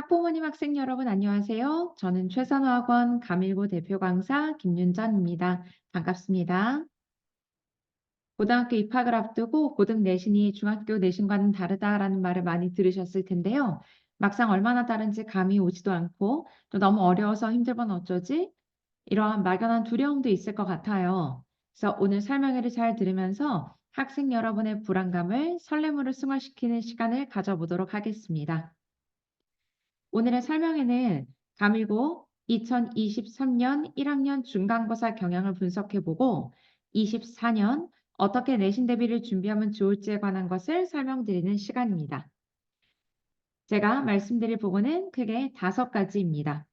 학부모님, 학생 여러분 안녕하세요. 저는 최선화학원 가밀고 대표 강사 김윤정입니다. 반갑습니다. 고등학교 입학을 앞두고 고등 내신이 중학교 내신과는 다르다라는 말을 많이 들으셨을 텐데요. 막상 얼마나 다른지 감이 오지도 않고 또 너무 어려워서 힘들면 어쩌지? 이러한 막연한 두려움도 있을 것 같아요. 그래서 오늘 설명회를 잘 들으면서 학생 여러분의 불안감을 설렘으로 승화시키는 시간을 가져보도록 하겠습니다. 오늘의 설명에는 가밀고 2023년 1학년 중간고사 경향을 분석해보고 24년 어떻게 내신 대비를 준비하면 좋을지에 관한 것을 설명드리는 시간입니다. 제가 말씀드릴 부분은 크게 5가지입니다.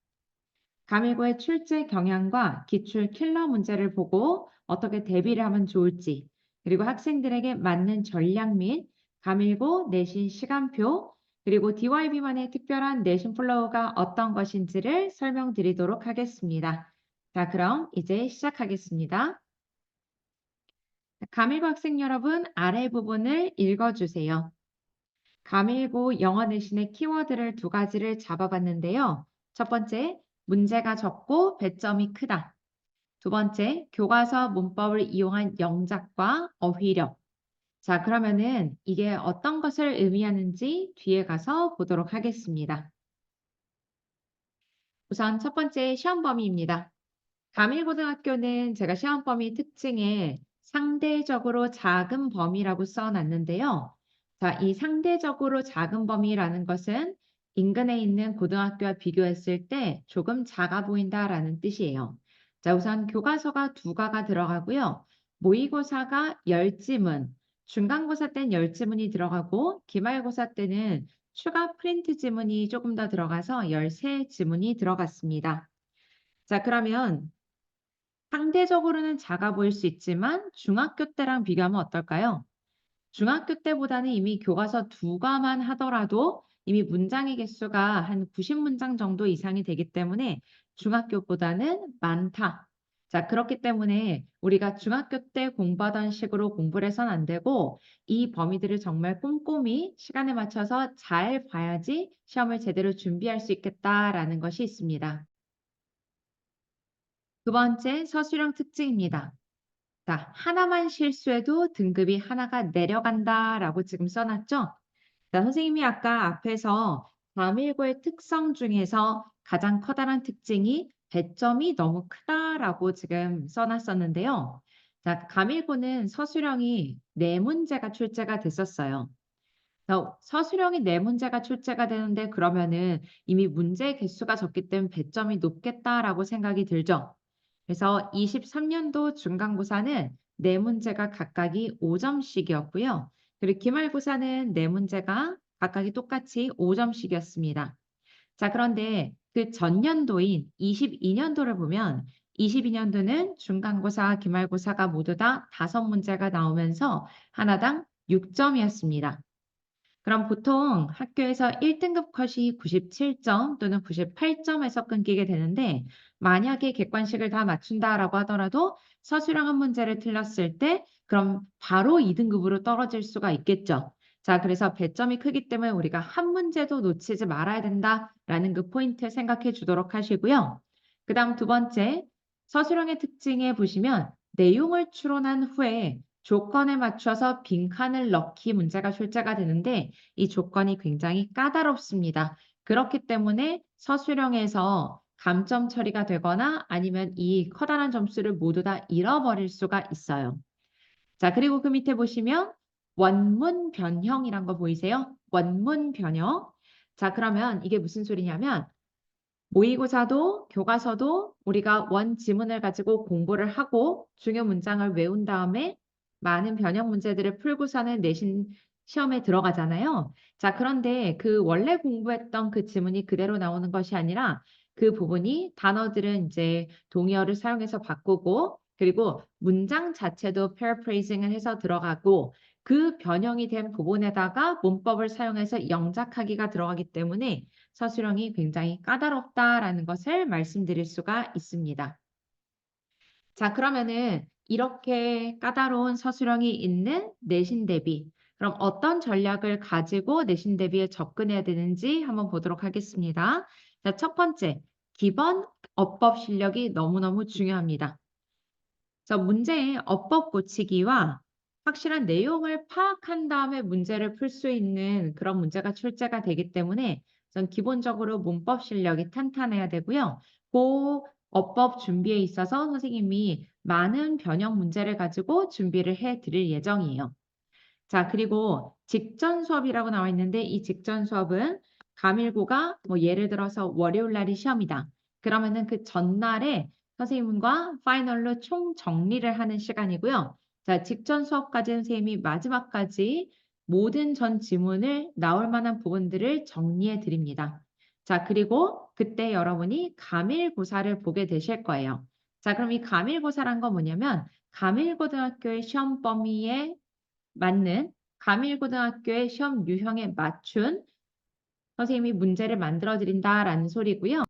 가밀고의 출제 경향과 기출 킬러 문제를 보고 어떻게 대비를 하면 좋을지, 그리고 학생들에게 맞는 전략 및 가밀고 내신 시간표, 그리고 DYB만의 특별한 내신 플로우가 어떤 것인지를 설명드리도록 하겠습니다. 자, 그럼 이제 시작하겠습니다. 가밀고 학생 여러분, 아래 부분을 읽어주세요. 가밀고 영어 내신의 키워드를 2가지를 잡아봤는데요. 첫 번째, 문제가 적고 배점이 크다. 두 번째, 교과서 문법을 이용한 영작과 어휘력. 자, 그러면은 이게 어떤 것을 의미하는지 뒤에 가서 보도록 하겠습니다. 우선 첫 번째 시험 범위입니다. 가밀고등학교는 제가 시험 범위 특징에 상대적으로 작은 범위라고 써놨는데요. 자, 이 상대적으로 작은 범위라는 것은 인근에 있는 고등학교와 비교했을 때 조금 작아 보인다라는 뜻이에요. 자, 우선 교과서가 2가가 들어가고요. 모의고사가 10지문, 중간고사 때는 10지문이 들어가고 기말고사 때는 추가 프린트 지문이 조금 더 들어가서 13지문이 들어갔습니다. 자, 그러면 상대적으로는 작아 보일 수 있지만 중학교 때랑 비교하면 어떨까요? 중학교 때보다는 이미 교과서 2과만 하더라도 이미 문장의 개수가 한 90문장 정도 이상이 되기 때문에 중학교보다는 많다. 자, 그렇기 때문에 우리가 중학교 때 공부하던 식으로 공부를 해서는 안 되고 이 범위들을 정말 꼼꼼히 시간에 맞춰서 잘 봐야지 시험을 제대로 준비할 수 있겠다라는 것이 있습니다. 두 번째, 서술형 특징입니다. 자, 하나만 실수해도 등급이 하나가 내려간다라고 지금 써놨죠? 자, 선생님이 아까 앞에서 과밀고의 특성 중에서 가장 커다란 특징이 배점이 너무 크다라고 지금 써놨었는데요. 자, 가밀고는 서술형이 4문제가 출제가 됐었어요. 서술형이 4문제가 출제가 되는데 그러면은 이미 문제 개수가 적기 때문에 배점이 높겠다라고 생각이 들죠. 그래서 23년도 중간고사는 4문제가 각각이 5점씩이었고요. 그리고 기말고사는 4문제가 각각이 똑같이 5점씩이었습니다. 자, 그런데 그 전년도인 22년도를 보면 22년도는 중간고사, 기말고사가 모두 다 5문제가 나오면서 하나당 6점이었습니다. 그럼 보통 학교에서 1등급 컷이 97점 또는 98점에서 끊기게 되는데 만약에 객관식을 다 맞춘다라고 하더라도 서술형 한 문제를 틀렸을 때 그럼 바로 2등급으로 떨어질 수가 있겠죠. 자, 그래서 배점이 크기 때문에 우리가 한 문제도 놓치지 말아야 된다라는 그 포인트 생각해 주도록 하시고요. 그다음 두 번째, 서술형의 특징에 보시면 내용을 추론한 후에 조건에 맞춰서 빈칸을 넣기 문제가 출제가 되는데 이 조건이 굉장히 까다롭습니다. 그렇기 때문에 서술형에서 감점 처리가 되거나 아니면 이 커다란 점수를 모두 다 잃어버릴 수가 있어요. 자, 그리고 그 밑에 보시면 원문 변형이란 거 보이세요? 원문 변형. 자, 그러면 이게 무슨 소리냐면 모의고사도 교과서도 우리가 원 지문을 가지고 공부를 하고 중요 문장을 외운 다음에 많은 변형 문제들을 풀고서는 내신 시험에 들어가잖아요. 자, 그런데 그 원래 공부했던 그 지문이 그대로 나오는 것이 아니라 그 부분이 단어들은 이제 동의어를 사용해서 바꾸고 그리고 문장 자체도 paraphrasing을 해서 들어가고 그 변형이 된 부분에다가 문법을 사용해서 영작하기가 들어가기 때문에 서술형이 굉장히 까다롭다라는 것을 말씀드릴 수가 있습니다. 자, 그러면은 이렇게 까다로운 서술형이 있는 내신 대비, 그럼 어떤 전략을 가지고 내신 대비에 접근해야 되는지 한번 보도록 하겠습니다. 자, 첫 번째, 기본 어법 실력이 너무너무 중요합니다. 자, 문제의 어법 고치기와 확실한 내용을 파악한 다음에 문제를 풀 수 있는 그런 문제가 출제가 되기 때문에 전 기본적으로 문법 실력이 탄탄해야 되고요. 그 어법 준비에 있어서 선생님이 많은 변형 문제를 가지고 준비를 해 드릴 예정이에요. 자, 그리고 직전 수업이라고 나와 있는데 이 직전 수업은 감일고가 뭐 예를 들어서 월요일 날이 시험이다. 그러면은 그 전날에 선생님과 파이널로 총 정리를 하는 시간이고요. 자, 직전 수업까지 선생님이 마지막까지 모든 전 지문을 나올 만한 부분들을 정리해 드립니다. 자, 그리고 그때 여러분이 감일고사를 보게 되실 거예요. 자, 그럼 이 감일고사란 건 뭐냐면 감일고등학교의 시험 범위에 맞는 감일고등학교의 시험 유형에 맞춘 선생님이 문제를 만들어 드린다라는 소리고요.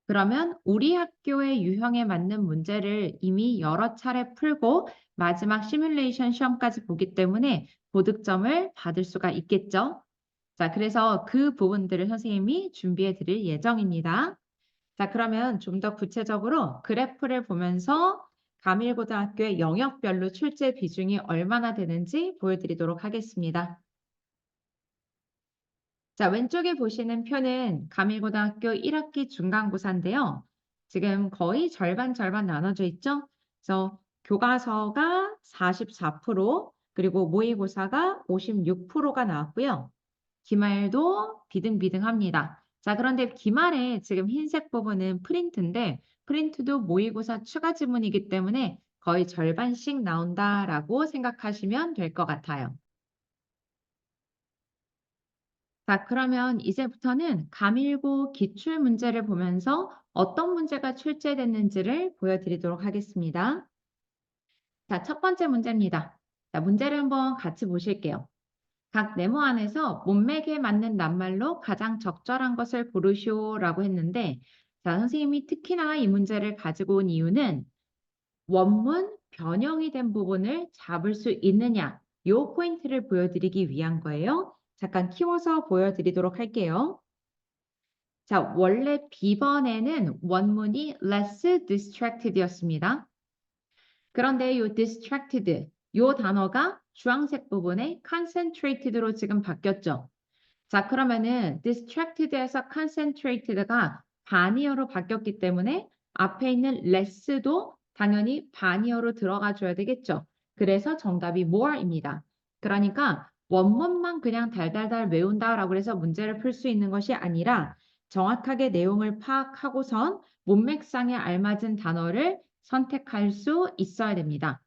그러면 우리 학교의 유형에 맞는 문제를 이미 여러 차례 풀고 마지막 시뮬레이션 시험까지 보기 때문에 고득점을 받을 수가 있겠죠. 자, 그래서 그 부분들을 선생님이 준비해 드릴 예정입니다. 자, 그러면 좀 더 구체적으로 그래프를 보면서 감일고등학교의 영역별로 출제 비중이 얼마나 되는지 보여드리도록 하겠습니다. 자, 왼쪽에 보시는 표는 감일고등학교 1학기 중간고사인데요. 지금 거의 절반 절반 나눠져 있죠? 그래서 교과서가 44%, 그리고 모의고사가 56%가 나왔고요. 기말도 비등비등합니다. 자, 그런데 기말에 지금 흰색 부분은 프린트인데 프린트도 모의고사 추가 지문이기 때문에 거의 절반씩 나온다라고 생각하시면 될 것 같아요. 자, 그러면 이제부터는 감일고 기출 문제를 보면서 어떤 문제가 출제됐는지를 보여드리도록 하겠습니다. 자, 첫 번째 문제입니다. 자, 문제를 한번 같이 보실게요. 각 네모 안에서 문맥에 맞는 낱말로 가장 적절한 것을 고르시오라고 했는데, 자, 선생님이 특히나 이 문제를 가지고 온 이유는 원문 변형이 된 부분을 잡을 수 있느냐, 요 포인트를 보여드리기 위한 거예요. 잠깐 키워서 보여드리도록 할게요. 자, 원래 B번에는 원문이 less distracted였습니다. 그런데 요 distracted, 요 단어가 주황색 부분에 concentrated로 지금 바뀌었죠. 자, 그러면은 distracted에서 concentrated가 반이어로 바뀌었기 때문에 앞에 있는 less도 당연히 반이어로 들어가 줘야 되겠죠. 그래서 정답이 more입니다. 그러니까 원문만 그냥 달달달 외운다라고 해서 문제를 풀 수 있는 것이 아니라 정확하게 내용을 파악하고선 문맥상에 알맞은 단어를 선택할 수 있어야 됩니다.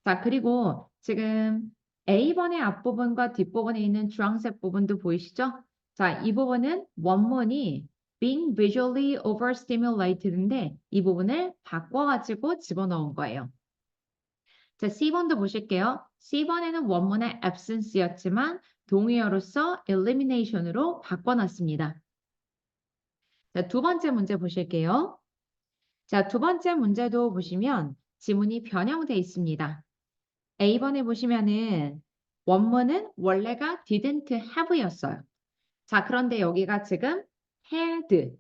자, 그리고 지금 A번의 앞부분과 뒷부분에 있는 주황색 부분도 보이시죠? 자, 이 부분은 원문이 being visually overstimulated인데 이 부분을 바꿔가지고 집어넣은 거예요. 자, C번도 보실게요. C번에는 원문의 absence였지만 동의어로서 elimination으로 바꿔놨습니다. 자, 두 번째 문제 보실게요. 자, 두 번째 문제도 보시면 지문이 변형돼 있습니다. A번에 보시면은 원문은 원래가 didn't have였어요. 자, 그런데 여기가 지금 had.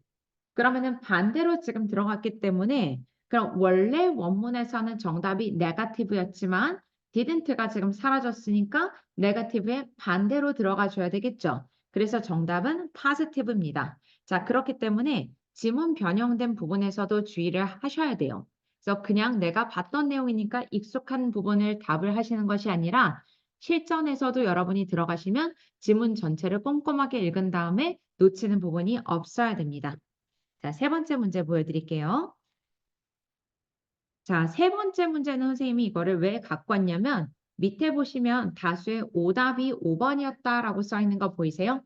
그러면은 반대로 지금 들어갔기 때문에 그럼 원래 원문에서는 정답이 negative였지만 didn't가 지금 사라졌으니까 negative의 반대로 들어가 줘야 되겠죠. 그래서 정답은 positive입니다. 자, 그렇기 때문에 지문 변형된 부분에서도 주의를 하셔야 돼요. 그래서 그냥 내가 봤던 내용이니까 익숙한 부분을 답을 하시는 것이 아니라 실전에서도 여러분이 들어가시면 지문 전체를 꼼꼼하게 읽은 다음에 놓치는 부분이 없어야 됩니다. 자, 세 번째 문제 보여드릴게요. 자, 세 번째 문제는 선생님이 이거를 왜 갖고 왔냐면 밑에 보시면 다수의 오답이 5번이었다라고 써 있는 거 보이세요?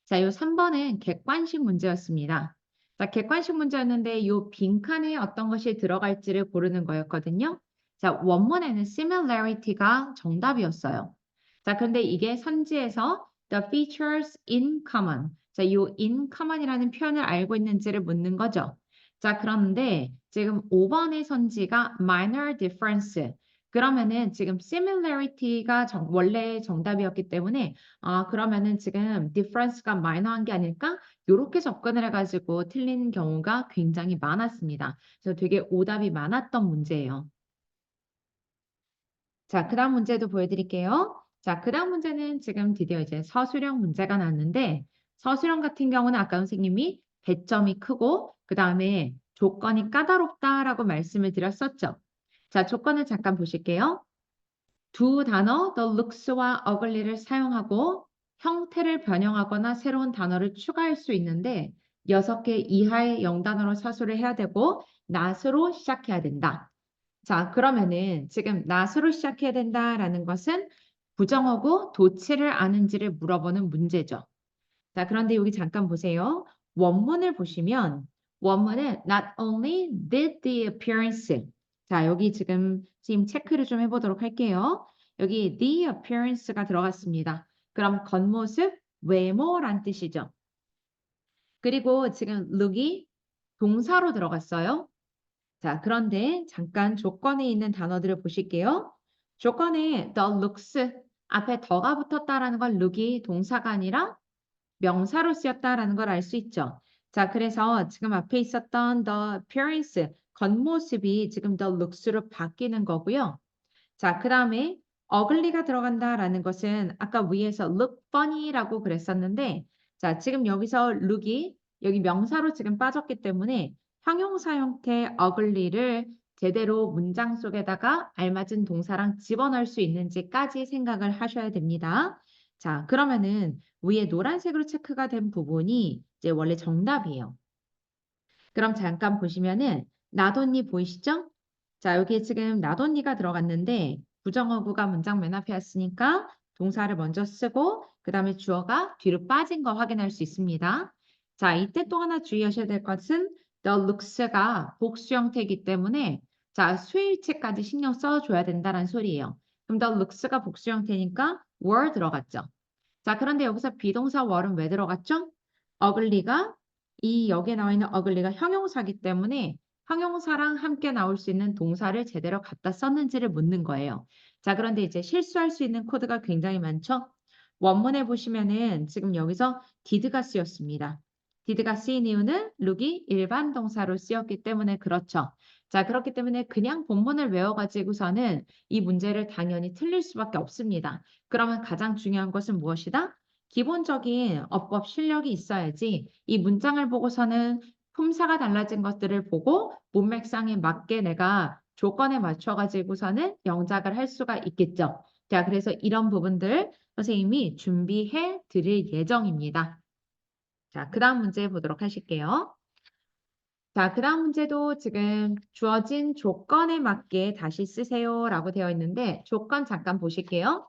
자, 요 3번은 객관식 문제였습니다. 자, 객관식 문제였는데 요 빈칸에 어떤 것이 들어갈지를 고르는 거였거든요. 자, 원문에는 similarity가 정답이었어요. 자, 그런데 이게 선지에서 the features in common. 자, 요 in common이라는 표현을 알고 있는지를 묻는 거죠. 자, 그런데 지금 5번의 선지가 minor difference. 그러면은 지금 similarity가 원래 정답이었기 때문에 그러면은 지금 difference가 마이너한 게 아닐까? 요렇게 접근을 해가지고 틀린 경우가 굉장히 많았습니다. 그래서 되게 오답이 많았던 문제예요. 자, 그다음 문제도 보여드릴게요. 자, 그다음 문제는 지금 드디어 이제 서술형 문제가 났는데 서술형 같은 경우는 아까 선생님이 배점이 크고 그다음에 조건이 까다롭다라고 말씀을 드렸었죠. 자, 조건을 잠깐 보실게요. 두 단어 the looks와 ugly를 사용하고 형태를 변형하거나 새로운 단어를 추가할 수 있는데 6개 이하의 영단어로 서술을 해야 되고 not으로 시작해야 된다. 자, 그러면은 지금 not으로 시작해야 된다라는 것은 부정어고 도치를 아는지를 물어보는 문제죠. 자, 그런데 여기 잠깐 보세요. 원문을 보시면 원문은 not only did the appearance. 자, 여기 지금 체크를 좀 해보도록 할게요. 여기 the appearance가 들어갔습니다. 그럼 겉모습, 외모란 뜻이죠. 그리고 지금 look이 동사로 들어갔어요. 자, 그런데 잠깐 조건에 있는 단어들을 보실게요. 조건에 the looks 앞에 더가 붙었다라는 건 look이 동사가 아니라 명사로 쓰였다라는 걸 알 수 있죠. 자, 그래서 지금 앞에 있었던 the appearance, 겉모습이 지금 the looks로 바뀌는 거고요. 자, 그 다음에 ugly가 들어간다라는 것은 아까 위에서 look funny라고 그랬었는데 자, 지금 여기서 look이 여기 명사로 지금 빠졌기 때문에 형용사 형태 ugly를 제대로 문장 속에다가 알맞은 동사랑 집어넣을 수 있는지까지 생각을 하셔야 됩니다. 자, 그러면은 위에 노란색으로 체크가 된 부분이 이제 원래 정답이에요. 그럼 잠깐 보시면은 나돈니 보이시죠? 자, 여기에 지금 나돈니가 들어갔는데 부정어구가 문장 맨 앞에 왔으니까 동사를 먼저 쓰고 그 다음에 주어가 뒤로 빠진 거 확인할 수 있습니다. 자, 이때 또 하나 주의하셔야 될 것은 the looks가 복수 형태이기 때문에 자, 수일체까지 신경 써줘야 된다는 소리예요. 그럼 the looks가 복수 형태니까 were 들어갔죠. 자, 그런데 여기서 비동사 were는 왜 들어갔죠? ugly가 이 여기에 나와 있는 ugly가 형용사기 때문에 형용사랑 함께 나올 수 있는 동사를 제대로 갖다 썼는지를 묻는 거예요. 자, 그런데 이제 실수할 수 있는 코드가 굉장히 많죠? 원문에 보시면은 지금 여기서 did가 쓰였습니다. did가 쓰인 이유는 look이 일반 동사로 쓰였기 때문에 그렇죠. 자, 그렇기 때문에 그냥 본문을 외워가지고서는 이 문제를 당연히 틀릴 수밖에 없습니다. 그러면 가장 중요한 것은 무엇이다? 기본적인 어법 실력이 있어야지 이 문장을 보고서는 품사가 달라진 것들을 보고 문맥상에 맞게 내가 조건에 맞춰가지고서는 영작을 할 수가 있겠죠. 자, 그래서 이런 부분들 선생님이 준비해 드릴 예정입니다. 자, 그 다음 문제 보도록 하실게요. 자, 그 다음 문제도 지금 주어진 조건에 맞게 다시 쓰세요라고 되어 있는데 조건 잠깐 보실게요.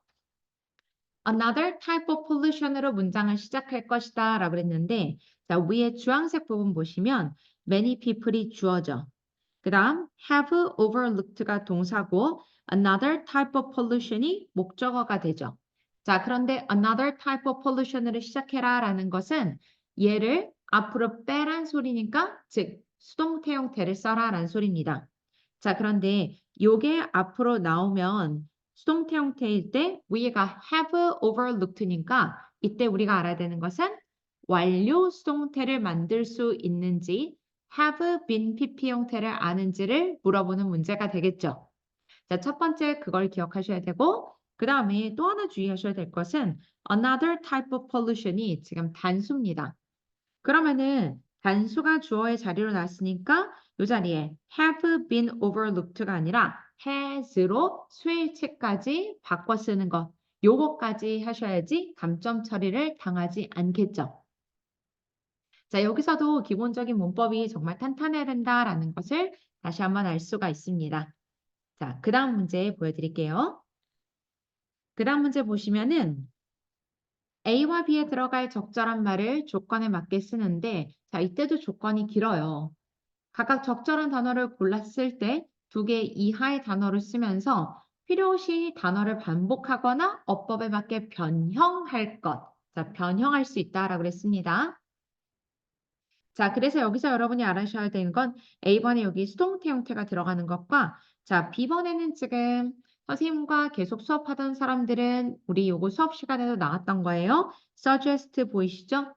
Another type of pollution으로 문장을 시작할 것이다 라고 했는데 자, 위에 주황색 부분 보시면 many people이 주어져. 그 다음 have overlooked가 동사고 another type of pollution이 목적어가 되죠. 자, 그런데 another type of pollution으로 시작해라 라는 것은 얘를 앞으로 빼란 소리니까 즉 수동태 형태를 써라 라는 소리입니다. 자, 그런데 요게 앞으로 나오면 수동태 형태일 때 위에가 have overlooked니까 이때 우리가 알아야 되는 것은 완료 수동태를 만들 수 있는지 have been PP 형태를 아는지를 물어보는 문제가 되겠죠. 자, 첫 번째 그걸 기억하셔야 되고 그 다음에 또 하나 주의하셔야 될 것은 another type of pollution이 지금 단수입니다. 그러면은 단수가 주어의 자리로 나왔으니까 이 자리에 have been overlooked가 아니라 has로 수일체까지 바꿔 쓰는 것. 요거까지 하셔야지 감점 처리를 당하지 않겠죠. 자, 여기서도 기본적인 문법이 정말 탄탄해야 된다라는 것을 다시 한번 알 수가 있습니다. 자, 그 다음 문제 보여드릴게요. 그 다음 문제 보시면은 A와 B에 들어갈 적절한 말을 조건에 맞게 쓰는데 자, 이때도 조건이 길어요. 각각 적절한 단어를 골랐을 때 2개 이하의 단어를 쓰면서 필요시 단어를 반복하거나 어법에 맞게 변형할 것. 자, 변형할 수 있다라고 그랬습니다. 자, 그래서 여기서 여러분이 알아셔야 되는 건 A번에 여기 수동태 형태가 들어가는 것과 자, B번에는 지금 선생님과 계속 수업하던 사람들은 우리 요거 수업 시간에도 나왔던 거예요. suggest 보이시죠?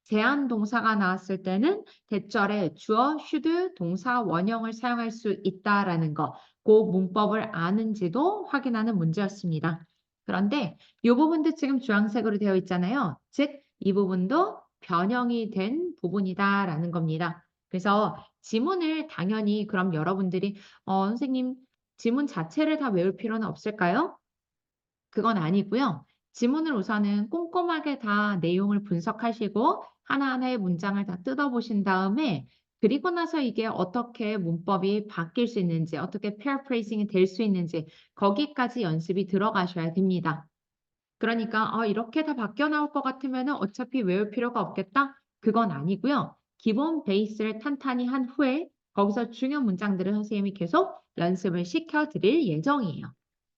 제안 동사가 나왔을 때는 대절에 주어, should, 동사 원형을 사용할 수 있다라는 거, 그 문법을 아는지도 확인하는 문제였습니다. 그런데 이 부분도 지금 주황색으로 되어 있잖아요. 즉, 이 부분도 변형이 된 부분이다라는 겁니다. 그래서 지문을 당연히 그럼 여러분들이 선생님 지문 자체를 다 외울 필요는 없을까요? 그건 아니고요. 지문을 우선은 꼼꼼하게 다 내용을 분석하시고 하나하나의 문장을 다 뜯어보신 다음에 그리고 나서 이게 어떻게 문법이 바뀔 수 있는지, 어떻게 paraphrasing이 될 수 있는지 거기까지 연습이 들어가셔야 됩니다. 그러니까 이렇게 다 바뀌어 나올 것 같으면은 어차피 외울 필요가 없겠다? 그건 아니고요. 기본 베이스를 탄탄히 한 후에 거기서 중요한 문장들을 선생님이 계속 연습을 시켜 드릴 예정이에요.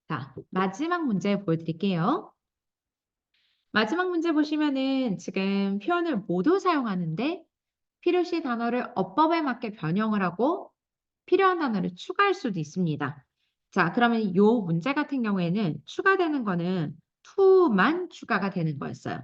자, 마지막 문제 보여드릴게요. 마지막 문제 보시면은 지금 표현을 모두 사용하는데 필요시 단어를 어법에 맞게 변형을 하고 필요한 단어를 추가할 수도 있습니다. 자, 그러면 이 문제 같은 경우에는 추가되는 거는 to만 추가가 되는 거였어요.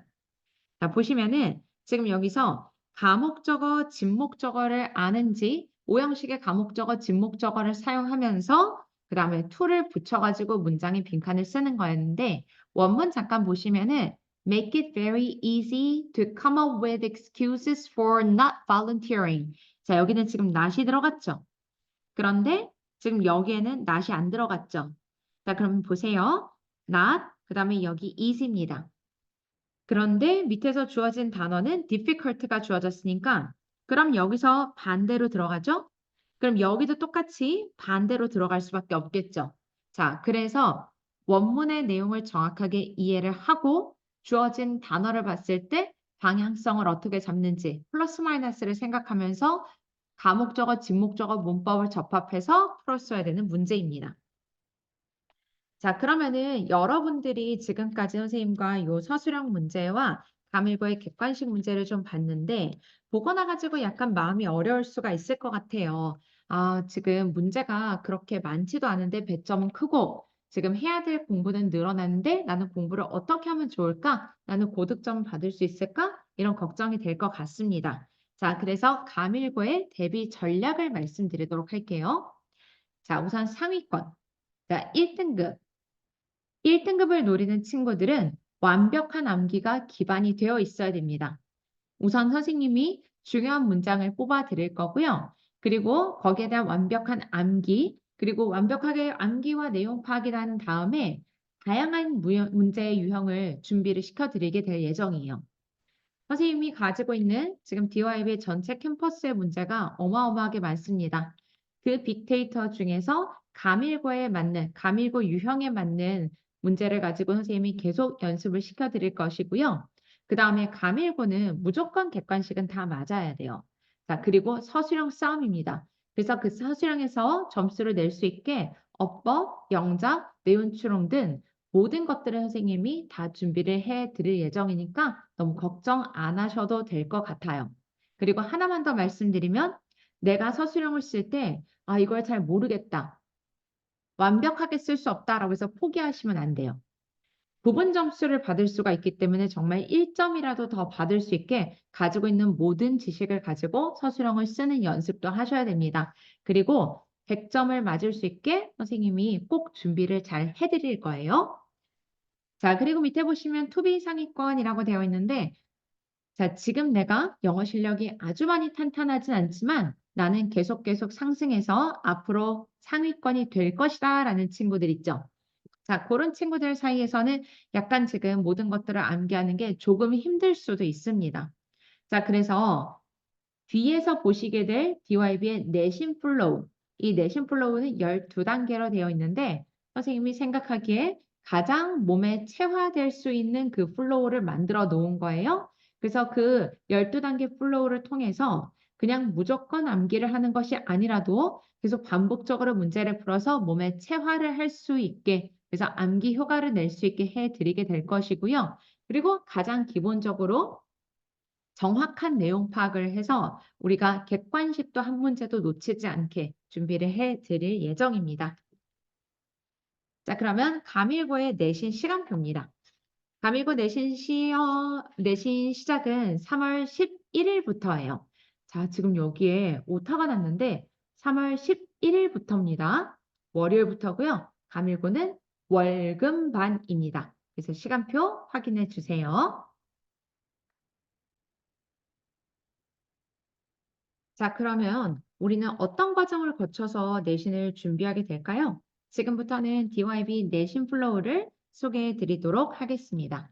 자, 보시면은 지금 여기서 가목적어, 진목적어를 아는지 오형식의 가목적어, 진목적어를 사용하면서 그 다음에 to를 붙여가지고 문장의 빈칸을 쓰는 거였는데 원문 잠깐 보시면은 make it very easy to come up with excuses for not volunteering. 자, 여기는 지금 not이 들어갔죠. 그런데 지금 여기에는 not이 안 들어갔죠. 자, 그럼 보세요. not, 그 다음에 여기 is입니다. 그런데 밑에서 주어진 단어는 difficult가 주어졌으니까 그럼 여기서 반대로 들어가죠? 그럼 여기도 똑같이 반대로 들어갈 수밖에 없겠죠. 자, 그래서 원문의 내용을 정확하게 이해를 하고 주어진 단어를 봤을 때 방향성을 어떻게 잡는지 플러스 마이너스를 생각하면서 가목적어, 진목적어 문법을 접합해서 풀었어야 되는 문제입니다. 자, 그러면은 여러분들이 지금까지 선생님과 요 서술형 문제와 가밀고의 객관식 문제를 좀 봤는데 보고 나가지고 약간 마음이 어려울 수가 있을 것 같아요. 아, 지금 문제가 그렇게 많지도 않은데 배점은 크고 지금 해야 될 공부는 늘어났는데 나는 공부를 어떻게 하면 좋을까? 나는 고득점 받을 수 있을까? 이런 걱정이 될 것 같습니다. 자, 그래서 가밀고의 대비 전략을 말씀드리도록 할게요. 자, 우선 상위권. 자, 1등급. 1등급을 노리는 친구들은 완벽한 암기가 기반이 되어 있어야 됩니다. 우선 선생님이 중요한 문장을 뽑아 드릴 거고요. 그리고 거기에 대한 완벽한 암기, 그리고 완벽하게 암기와 내용 파악을 한 다음에 다양한 문제의 유형을 준비를 시켜 드리게 될 예정이에요. 선생님이 가지고 있는 지금 DYB 전체 캠퍼스의 문제가 어마어마하게 많습니다. 그 빅데이터 중에서 가밀고에 맞는, 가밀고 유형에 맞는 문제를 가지고 선생님이 계속 연습을 시켜 드릴 것이고요. 그 다음에 가밀고는 무조건 객관식은 다 맞아야 돼요. 자, 그리고 서술형 싸움입니다. 그래서 그 서술형에서 점수를 낼 수 있게 어법, 영작, 내용추론 등 모든 것들을 선생님이 다 준비를 해 드릴 예정이니까 너무 걱정 안 하셔도 될 것 같아요. 그리고 하나만 더 말씀드리면 내가 서술형을 쓸 때 이걸 잘 모르겠다. 완벽하게 쓸 수 없다라고 해서 포기하시면 안 돼요. 부분 점수를 받을 수가 있기 때문에 정말 1점이라도 더 받을 수 있게 가지고 있는 모든 지식을 가지고 서술형을 쓰는 연습도 하셔야 됩니다. 그리고 100점을 맞을 수 있게 선생님이 꼭 준비를 잘 해드릴 거예요. 자, 그리고 밑에 보시면 투비 상위권이라고 되어 있는데 자, 지금 내가 영어 실력이 아주 많이 탄탄하진 않지만 나는 계속 상승해서 앞으로 상위권이 될 것이다 라는 친구들 있죠. 자, 그런 친구들 사이에서는 약간 지금 모든 것들을 암기하는 게 조금 힘들 수도 있습니다. 자, 그래서 뒤에서 보시게 될 DYB의 내신 플로우. 이 내신 플로우는 12단계로 되어 있는데 선생님이 생각하기에 가장 몸에 체화될 수 있는 그 플로우를 만들어 놓은 거예요. 그래서 그 12단계 플로우를 통해서 그냥 무조건 암기를 하는 것이 아니라도 계속 반복적으로 문제를 풀어서 몸에 체화를 할 수 있게 그래서 암기 효과를 낼 수 있게 해드리게 될 것이고요. 그리고 가장 기본적으로 정확한 내용 파악을 해서 우리가 객관식도 한 문제도 놓치지 않게 준비를 해 드릴 예정입니다. 자, 그러면 가밀고의 내신 시간표입니다. 가밀고 내신 시작은 3월 11일부터예요. 자, 지금 여기에 오타가 났는데 3월 11일부터입니다. 월요일부터고요. 가밀고는 월금반입니다. 그래서 시간표 확인해 주세요. 자, 그러면 우리는 어떤 과정을 거쳐서 내신을 준비하게 될까요? 지금부터는 DYB 내신 플로우를 소개해 드리도록 하겠습니다.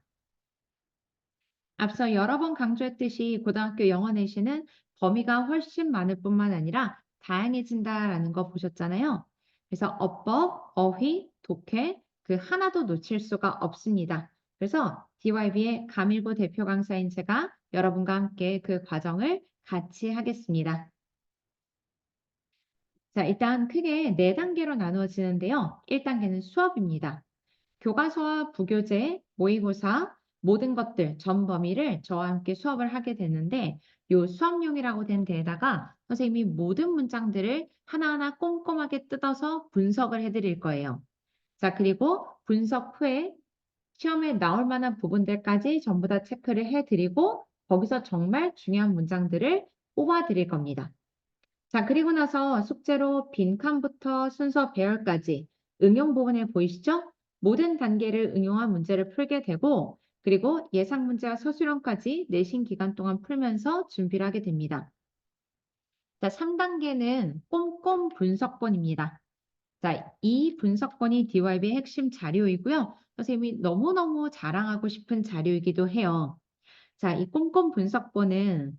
앞서 여러 번 강조했듯이 고등학교 영어 내신은 범위가 훨씬 많을 뿐만 아니라 다양해진다라는 거 보셨잖아요. 그래서 어법, 어휘, 독해 그 하나도 놓칠 수가 없습니다. 그래서 DYB의 가밀고 대표 강사인 제가 여러분과 함께 그 과정을 같이 하겠습니다. 자, 일단 크게 4단계로 나누어지는데요. 1단계는 수업입니다. 교과서와 부교재, 모의고사, 모든 것들 전 범위를 저와 함께 수업을 하게 되는데 요 수업용이라고 된 데에다가 선생님이 모든 문장들을 하나하나 꼼꼼하게 뜯어서 분석을 해드릴 거예요. 자, 그리고 분석 후에 시험에 나올 만한 부분들까지 전부 다 체크를 해드리고 거기서 정말 중요한 문장들을 뽑아드릴 겁니다. 자, 그리고 나서 숙제로 빈칸부터 순서 배열까지 응용 부분을 보이시죠? 모든 단계를 응용한 문제를 풀게 되고 그리고 예상 문제와 서술형까지 내신 기간 동안 풀면서 준비를 하게 됩니다. 자, 3단계는 꼼꼼 분석본입니다. 자, 이 분석본이 DYB의 핵심 자료이고요. 선생님이 너무너무 자랑하고 싶은 자료이기도 해요. 자, 이 꼼꼼 분석본은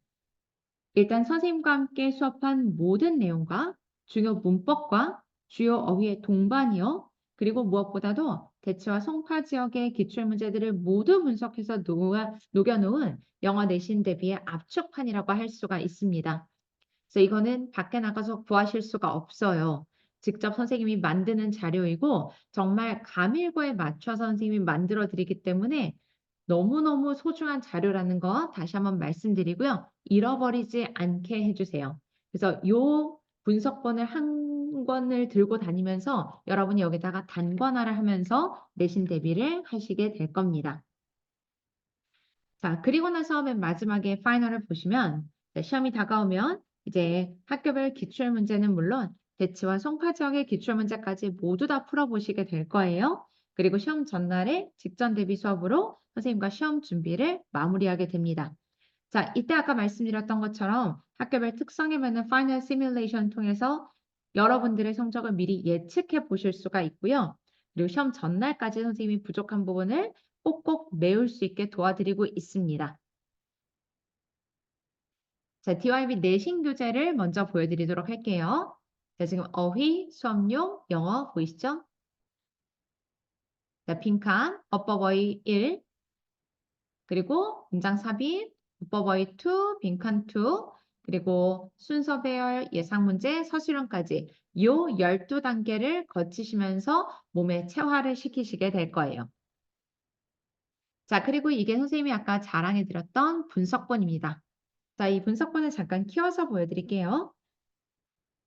일단 선생님과 함께 수업한 모든 내용과 중요 문법과 주요 어휘의 동반이요. 그리고 무엇보다도 대체와 송파 지역의 기출문제들을 모두 분석해서 녹여놓은 영어 내신 대비의 압축판이라고 할 수가 있습니다. 그래서 이거는 밖에 나가서 구하실 수가 없어요. 직접 선생님이 만드는 자료이고 정말 가밀고에 맞춰서 선생님이 만들어 드리기 때문에 너무너무 소중한 자료라는 거 다시 한번 말씀드리고요. 잃어버리지 않게 해주세요. 그래서 요 분석본을 한 권을 들고 다니면서 여러분이 여기다가 단권화를 하면서 내신 대비를 하시게 될 겁니다. 자, 그리고 나서 맨 마지막에 파이널을 보시면 시험이 다가오면 이제 학교별 기출문제는 물론 대치와 송파 지역의 기출문제까지 모두 다 풀어보시게 될 거예요. 그리고 시험 전날에 직전 대비 수업으로 선생님과 시험 준비를 마무리하게 됩니다. 자, 이때 아까 말씀드렸던 것처럼 학교별 특성에 맞는 파이널 시뮬레이션 통해서 여러분들의 성적을 미리 예측해 보실 수가 있고요. 그리고 시험 전날까지 선생님이 부족한 부분을 꼭꼭 메울 수 있게 도와드리고 있습니다. 자, DYB 내신 교재를 먼저 보여드리도록 할게요. 자, 지금 어휘, 수업용, 영어 보이시죠? 자, 빈칸, 어법어휘 1, 그리고 문장 삽입, 문법어휘 2, 빈칸 2, 그리고 순서 배열, 예상 문제, 서술형까지 요 12단계를 거치시면서 몸에 체화를 시키시게 될 거예요. 자, 그리고 이게 선생님이 아까 자랑해드렸던 분석본입니다. 자, 이 분석본을 잠깐 키워서 보여드릴게요.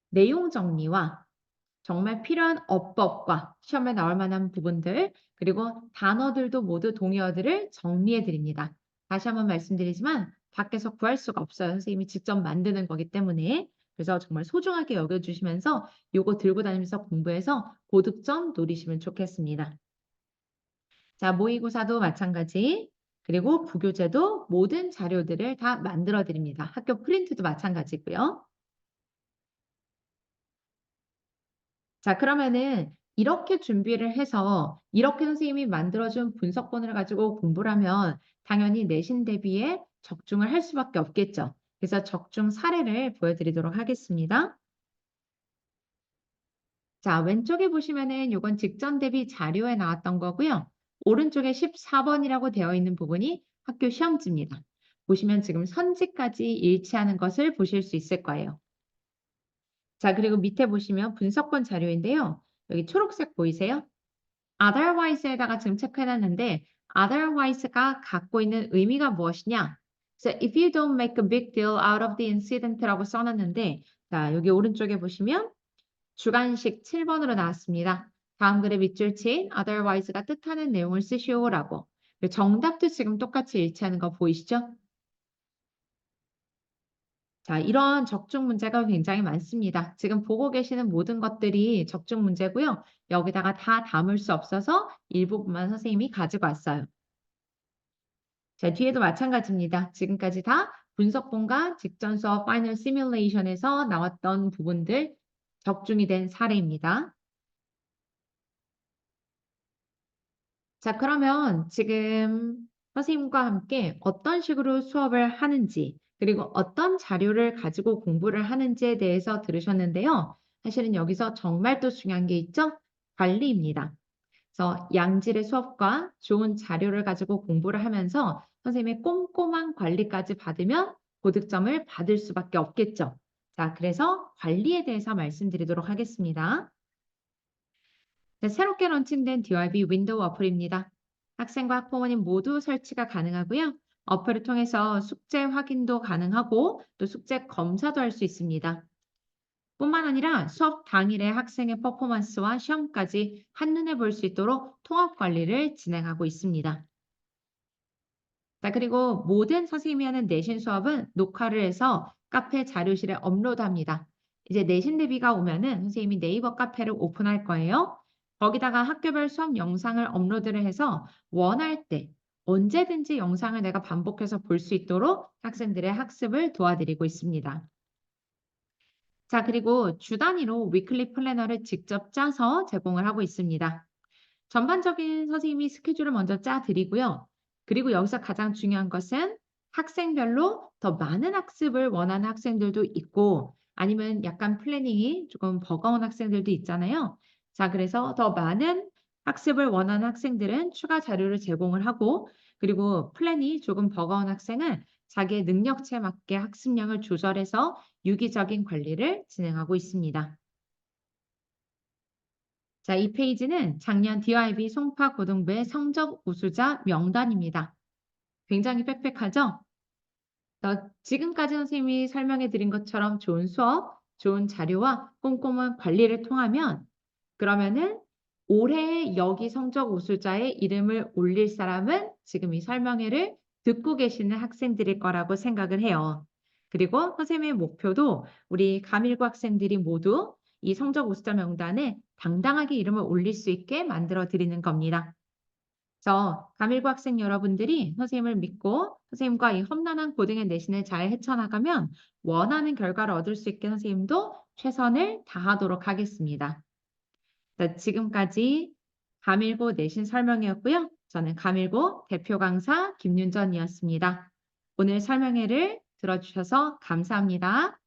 내용 정리와 정말 필요한 어법과 시험에 나올 만한 부분들, 그리고 단어들도 모두 동의어들을 정리해 드립니다. 다시 한번 말씀드리지만 밖에서 구할 수가 없어요. 선생님이 직접 만드는 거기 때문에. 그래서 정말 소중하게 여겨주시면서 요거 들고 다니면서 공부해서 고득점 노리시면 좋겠습니다. 자, 모의고사도 마찬가지. 그리고 부교재도 모든 자료들을 다 만들어 드립니다. 학교 프린트도 마찬가지고요. 자, 그러면은 이렇게 준비를 해서 이렇게 선생님이 만들어준 분석본을 가지고 공부를 하면 당연히 내신 대비에 적중을 할 수밖에 없겠죠. 그래서 적중 사례를 보여드리도록 하겠습니다. 자, 왼쪽에 보시면은 요건 직전 대비 자료에 나왔던 거고요. 오른쪽에 14번이라고 되어 있는 부분이 학교 시험지입니다. 보시면 지금 선지까지 일치하는 것을 보실 수 있을 거예요. 자, 그리고 밑에 보시면 분석본 자료인데요. 여기 초록색 보이세요? otherwise에다가 지금 체크해놨는데 otherwise가 갖고 있는 의미가 무엇이냐? 그래서 if you don't make a big deal out of the incident라고 써놨는데 자, 여기 오른쪽에 보시면 주관식 7번으로 나왔습니다. 다음 글의 밑줄 친 otherwise가 뜻하는 내용을 쓰시오라고. 정답도 지금 똑같이 일치하는 거 보이시죠? 자, 이런 적중 문제가 굉장히 많습니다. 지금 보고 계시는 모든 것들이 적중 문제고요. 여기다가 다 담을 수 없어서 일부분만 선생님이 가지고 왔어요. 자, 뒤에도 마찬가지입니다. 지금까지 다 분석본과 직전 수업 파이널 시뮬레이션에서 나왔던 부분들 적중이 된 사례입니다. 자, 그러면 지금 선생님과 함께 어떤 식으로 수업을 하는지, 그리고 어떤 자료를 가지고 공부를 하는지에 대해서 들으셨는데요. 사실은 여기서 정말 또 중요한 게 있죠? 관리입니다. 그래서 양질의 수업과 좋은 자료를 가지고 공부를 하면서 선생님의 꼼꼼한 관리까지 받으면 고득점을 받을 수밖에 없겠죠. 자, 그래서 관리에 대해서 말씀드리도록 하겠습니다. 네, 새롭게 런칭된 DIB 윈도우 어플입니다. 학생과 학부모님 모두 설치가 가능하고요. 어플을 통해서 숙제 확인도 가능하고 또 숙제 검사도 할 수 있습니다. 뿐만 아니라 수업 당일의 학생의 퍼포먼스와 시험까지 한눈에 볼 수 있도록 통합 관리를 진행하고 있습니다. 자, 그리고 모든 선생님이 하는 내신 수업은 녹화를 해서 카페 자료실에 업로드합니다. 이제 내신 대비가 오면은 선생님이 네이버 카페를 오픈할 거예요. 거기다가 학교별 수업 영상을 업로드를 해서 원할 때 언제든지 영상을 내가 반복해서 볼 수 있도록 학생들의 학습을 도와드리고 있습니다. 자, 그리고 주 단위로 위클리 플래너를 직접 짜서 제공을 하고 있습니다. 전반적인 선생님이 스케줄을 먼저 짜 드리고요. 그리고 여기서 가장 중요한 것은 학생별로 더 많은 학습을 원하는 학생들도 있고 아니면 약간 플래닝이 조금 버거운 학생들도 있잖아요. 자, 그래서 더 많은 학습을 원하는 학생들은 추가 자료를 제공을 하고 그리고 플랜이 조금 버거운 학생은 자기의 능력치에 맞게 학습량을 조절해서 유기적인 관리를 진행하고 있습니다. 자, 이 페이지는 작년 DIB 송파 고등부의 성적 우수자 명단입니다. 굉장히 빽빽하죠? 지금까지 선생님이 설명해 드린 것처럼 좋은 수업, 좋은 자료와 꼼꼼한 관리를 통하면 그러면은 올해 여기 성적 우수자의 이름을 올릴 사람은 지금 이 설명회를 듣고 계시는 학생들일 거라고 생각을 해요. 그리고 선생님의 목표도 우리 가밀고 학생들이 모두 이 성적 우수자 명단에 당당하게 이름을 올릴 수 있게 만들어 드리는 겁니다. 그래서 가밀고 학생 여러분들이 선생님을 믿고 선생님과 이 험난한 고등의 내신을 잘 헤쳐나가면 원하는 결과를 얻을 수 있게 선생님도 최선을 다하도록 하겠습니다. 자, 지금까지 가밀고 내신 설명회였고요. 저는 가밀고 대표 강사 김윤전이었습니다. 오늘 설명회를 들어주셔서 감사합니다.